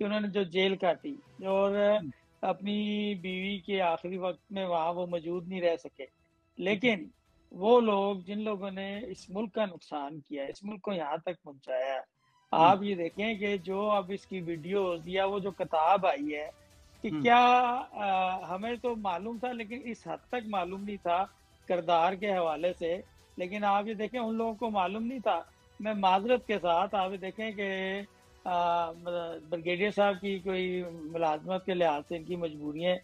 کہ انہوں نے جو جیل کاٹی اور اپنی بیوی کے آخری وقت میں وہاں وہ موجود نہیں رہ سکے، لیکن وہ لوگ جن لوگوں نے اس ملک کا نقصان کیا، اس ملک کو یہاں تک پہنچایا، آپ یہ دیکھیں کہ جو اب اس کی ویڈیوز یا وہ جو کتاب آئی ہے کہ کیا ہمیں تو معلوم تھا لیکن اس حد تک معلوم نہیں تھا کردار کے حوالے سے، لیکن آپ یہ دیکھیں ان لوگوں کو معلوم نہیں تھا. میں معذرت کے ساتھ آپ یہ دیکھیں کہ بریگیڈیئر صاحب کی کوئی ملازمت کے لحاظ سے ان کی مجبوریاں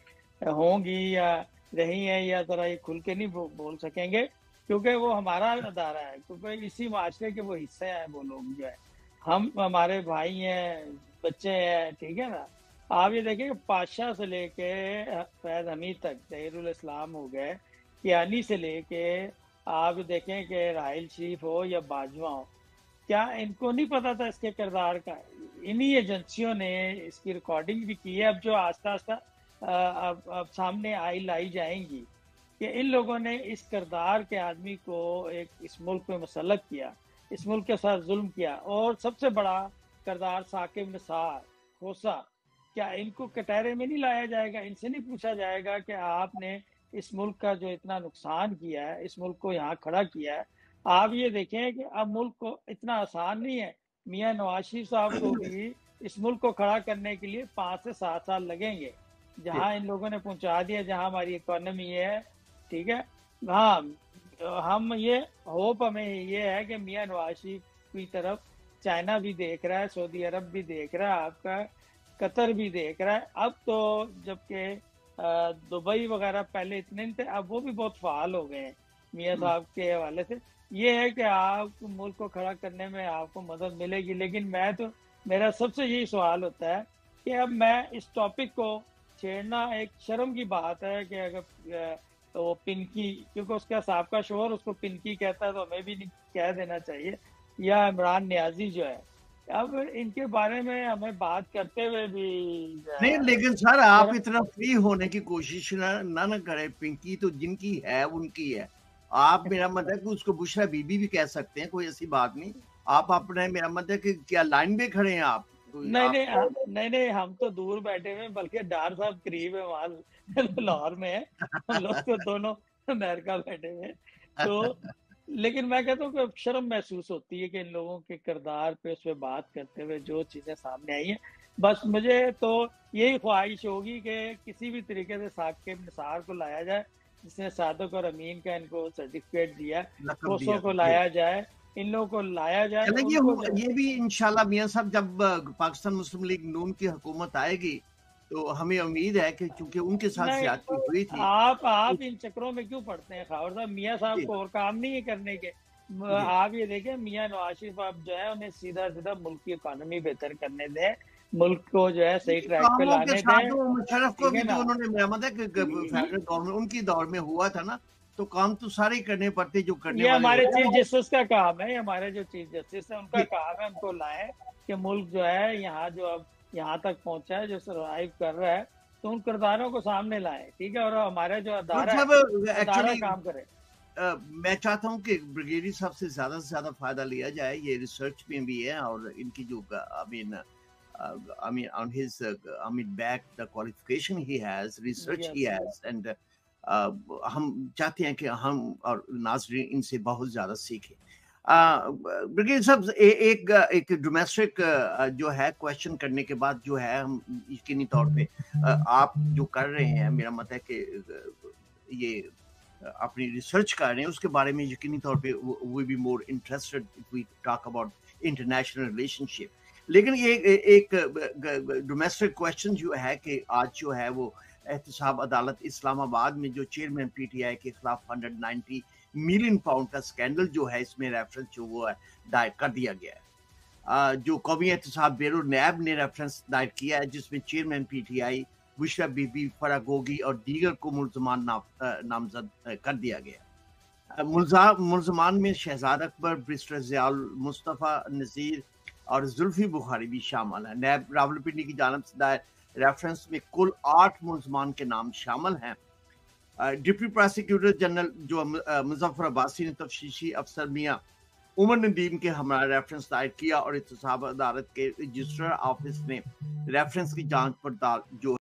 ہوں گی یا رہی ہیں، یا ذرا یہ کھل کے نہیں بول سکیں گے کیونکہ وہ ہمارا ادارہ ہے، کیونکہ اسی معاشرے کے وہ حصے ہیں وہ لوگ جو ہے، ہم ہمارے بھائی ہیں، بچے ہیں، ٹھیک ہے نا. آپ یہ دیکھیں کہ پادشاہ سے لے کے فیض حمید تک، ظہیر الاسلام ہو گئے، کیانی سے لے کے آپ دیکھیں کہ راحیل شریف ہو یا باجوہ ہو، کیا ان کو نہیں پتا تھا اس کے کردار کا؟ انہی ایجنسیوں نے اس کی ریکارڈنگ بھی کی ہے، اب جو آہستہ آہستہ اب سامنے لائی جائیں گی کہ ان لوگوں نے اس کردار کے آدمی کو ایک اس ملک میں مسلط کیا، اس ملک کے ساتھ ظلم کیا. اور سب سے بڑا کردار ثاقب نثار، کھوسہ، کیا ان کو کٹہرے میں نہیں لایا جائے گا؟ ان سے نہیں پوچھا جائے گا کہ آپ نے اس ملک کا جو اتنا نقصان کیا ہے، اس ملک کو یہاں کھڑا کیا ہے؟ آپ یہ دیکھیں کہ اب ملک کو اتنا آسان نہیں ہے، میاں نواز شریف صاحب کو بھی اس ملک کو کھڑا کرنے کے لیے 5 سے 7 سال لگیں گے. جہاں ان لوگوں نے پہنچا دیا، جہاں ہماری اکانومی ہے، ٹھیک ہے، ہاں ہم یہ ہوپ ہمیں یہ ہے کہ میاں نواز شریف کی طرف چائنا بھی دیکھ رہا ہے، سعودی عرب بھی دیکھ رہا ہے، آپ کا قطر بھی دیکھ رہا ہے. اب تو جبکہ دبئی وغیرہ پہلے اتنے نہیں تھے، اب وہ بھی بہت فعال ہو گئے ہیں میاں صاحب کے حوالے سے. یہ ہے کہ آپ ملک کو کھڑا کرنے میں آپ کو مدد ملے گی، لیکن میرا سب سے یہی سوال ہوتا ہے کہ اب میں اس ٹاپک کو چھیڑنا ایک شرم کی بات ہے کہ اگر وہ پنکی، کیونکہ اس کا سابقہ شوہر اس کو پنکی کہتا ہے تو ہمیں بھی نہیں کہہ دینا چاہیے، یا عمران نیازی جو ہے. اب ان کے بارے میں ہمیں بات کرتے ہوئے بھی نہیں، لیکن سر آپ اتنا فری ہونے کی کوشش نہ کریں. پنکی تو جن کی ہے ان کی ہے. آپ میرا مطلب ہے کہ اس کو بشرا بی بی بھی کہہ سکتے ہیں، کوئی ایسی بات نہیں. آپ اپنے میرا مطلب ہے کہ کیا لائن پہ کھڑے ہیں آپ؟ نہیں ہم تو دور بیٹھے ہوئے، بلکہ ڈار صاحب قریب ہے، وہاں لاہور میں ہے، ہم لوگ تو دونوں امریکہ بیٹھے ہوئے. تو لیکن میں کہتا ہوں کہ شرم محسوس ہوتی ہے کہ ان لوگوں کے کردار پہ اس پہ بات کرتے ہوئے جو چیزیں سامنے آئی ہیں. بس مجھے تو یہی خواہش ہوگی کہ کسی بھی طریقے سے ثاقب نثار کو لایا جائے، جس نے صادق اور امین کا ان کو سرٹیفکیٹ دیا، کھوسوں کو لایا جائے، ان لوگوں کو لایا جائے. یہ بھی انشاءاللہ میاں صاحب جب پاکستان مسلم لیگ نون کی حکومت آئے گی تو ہمیں امید ہے کہ چونکہ ان کے ساتھ زیادتی ہوئی تھی. آپ ان چکروں میں کیوں پڑتے ہیں خاور صاحب؟ میاں صاحب کو اور کام نہیں ہے کرنے کے. آپ یہ دیکھیں میاں نواز شریف آپ جو ہے انہیں سیدھا ملک کی اکانومی بہتر کرنے دیں، ملک کو جو ہے صحیح ٹریک پہ لانے دیں. مشرف کو بھی جو انہوں نے محمد ہے کہ فیڈرل گورنمنٹ ان کی دور میں ہوا تھا نا، تو کام تو سارے کرنے پڑتے جو کرنے والے. یہ ہمارے چیف جسٹس کا کام ہے، ہمارے جو چیف جسٹس ہیں ان کا کام ہے ان کو لائیں کہ ملک جو ہے یہاں جو اب یہاں تک پہنچا ہے، جو سروائیو کر رہا ہے، تو ان کرداروں کو سامنے لائیں، ٹھیک ہے، اور ہمارا جو ادارہ کام کرے. میں چاہتا ہوں کہ بریگیڈیئر صاحب سے زیادہ فائدہ لیا جائے. یہ ریسرچ میں بھی ہے اور ان کی جو on his back the qualification he has, research he has, and ہم چاہتے ہیں کہ ہم اور ناظرین ان سے بہت زیادہ سیکھیں. بریگیڈیئر صاحب ایک ڈومیسٹک جو ہے کوشچن کرنے کے بعد جو ہے ہم یقینی طور پہ آپ جو کر رہے ہیں، میرا مطلب ہے کہ یہ اپنی ریسرچ کر رہے ہیں، اس کے بارے میں یقینی طور پہ we be more interested if we talk about international relationship. لیکن یہ ایک ڈومیسٹک کوشچن جو ہے کہ آج جو ہے وہ احتساب عدالت اسلام آباد میں جو چیئرمین پی ٹی آئی کے خلاف 190 ملین پاؤنڈ کا سکینڈل جو ہے، اس میں ریفرنس جو وہ ہے دائر کر دیا گیا ہے. جو قومی احتساب بیورو نیب نے ریفرنس دائر کیا ہے، جس میں chairman P T I Bushra be be, فرح گوگی اور دیگر کو ملزمان نامزد کر دیا گیا. ملزمان میں شہزاد اکبر، برسٹر ضیاء المصطفیٰ نذیر اور زلفی بخاری بھی شامل ہیں. نیب راولپنڈی کی جانب سے دائر ریفرنس میں کل 8 ملزمان کے نام شامل ہیں. ڈپٹی پراسیکیوٹر جنرل جو مظفر عباسی نے تفتیشی افسر میاں عمر ندیم کے ہمارا ریفرنس دائر کیا اور احتساب عدالت کے رجسٹر آفس نے ریفرنس کی جانچ پڑتال جو